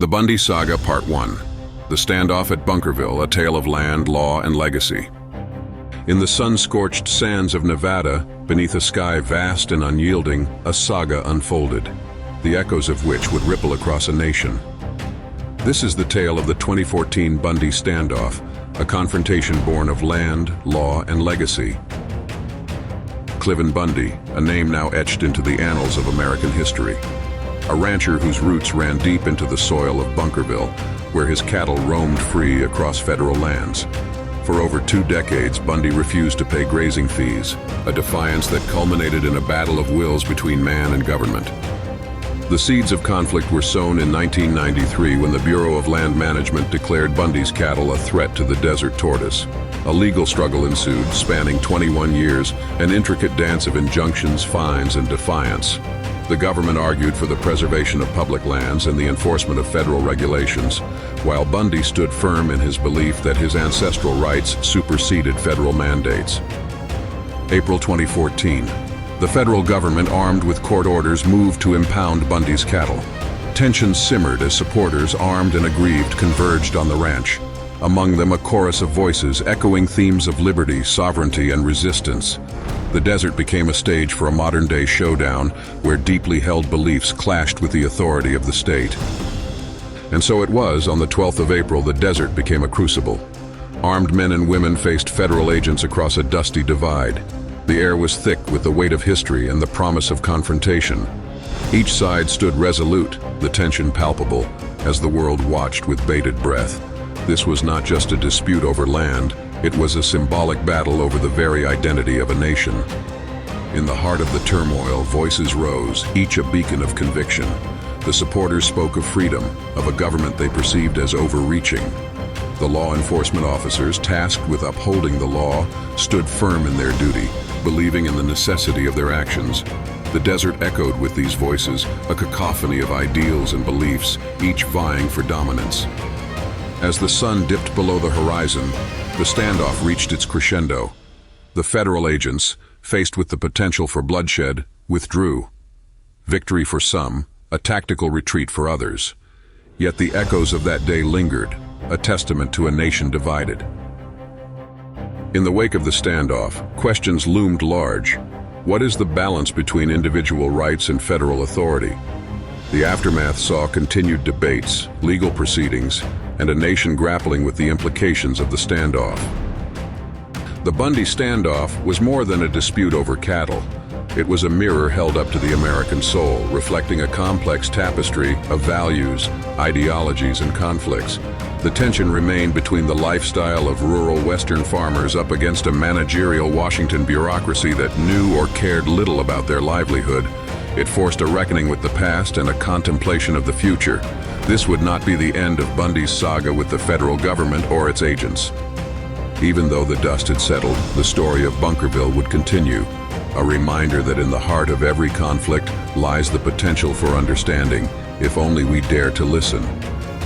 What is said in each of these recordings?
The Bundy Saga Part 1. The Standoff at Bunkerville, a tale of land, law, and legacy. In the sun-scorched sands of Nevada, beneath a sky vast and unyielding, a saga unfolded, the echoes of which would ripple across a nation. This is the tale of the 2014 Bundy Standoff, a confrontation born of land, law, and legacy. Cliven Bundy, a name now etched into the annals of American history. A rancher whose roots ran deep into the soil of Bunkerville, where his cattle roamed free across federal lands. For over 2 decades, Bundy refused to pay grazing fees, a defiance that culminated in a battle of wills between man and government. The seeds of conflict were sown in 1993 when the Bureau of Land Management declared Bundy's cattle a threat to the desert tortoise. A legal struggle ensued, spanning 21 years, an intricate dance of injunctions, fines, and defiance. The government argued for the preservation of public lands and the enforcement of federal regulations, while Bundy stood firm in his belief that his ancestral rights superseded federal mandates. April 2014. The federal government, armed with court orders, moved to impound Bundy's cattle. Tensions simmered as supporters, armed and aggrieved, converged on the ranch. Among them, a chorus of voices echoing themes of liberty, sovereignty, and resistance. The desert became a stage for a modern-day showdown where deeply held beliefs clashed with the authority of the state. And so it was, on the 12th of April, the desert became a crucible. Armed men and women faced federal agents across a dusty divide. The air was thick with the weight of history and the promise of confrontation. Each side stood resolute, the tension palpable, as the world watched with bated breath. This was not just a dispute over land, it was a symbolic battle over the very identity of a nation. In the heart of the turmoil, voices rose, each a beacon of conviction. The supporters spoke of freedom, of a government they perceived as overreaching. The law enforcement officers, tasked with upholding the law, stood firm in their duty, believing in the necessity of their actions. The desert echoed with these voices, a cacophony of ideals and beliefs, each vying for dominance. As the sun dipped below the horizon, the standoff reached its crescendo. The federal agents, faced with the potential for bloodshed, withdrew. Victory for some, a tactical retreat for others. Yet the echoes of that day lingered, a testament to a nation divided. In the wake of the standoff, questions loomed large. What is the balance between individual rights and federal authority? The aftermath saw continued debates, legal proceedings, and a nation grappling with the implications of the standoff. The Bundy standoff was more than a dispute over cattle. It was a mirror held up to the American soul, reflecting a complex tapestry of values, ideologies, and conflicts. The tension remained between the lifestyle of rural Western farmers up against a managerial Washington bureaucracy that knew or cared little about their livelihood. It forced a reckoning with the past and a contemplation of the future. This would not be the end of Bundy's saga with the federal government or its agents. Even though the dust had settled, the story of Bunkerville would continue, a reminder that in the heart of every conflict lies the potential for understanding, if only we dare to listen.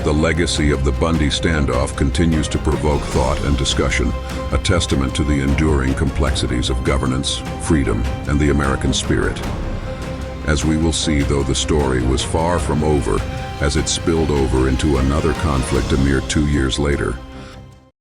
The legacy of the Bundy standoff continues to provoke thought and discussion, a testament to the enduring complexities of governance, freedom, and the American spirit. As we will see, though, the story was far from over as it spilled over into another conflict a mere 2 years later.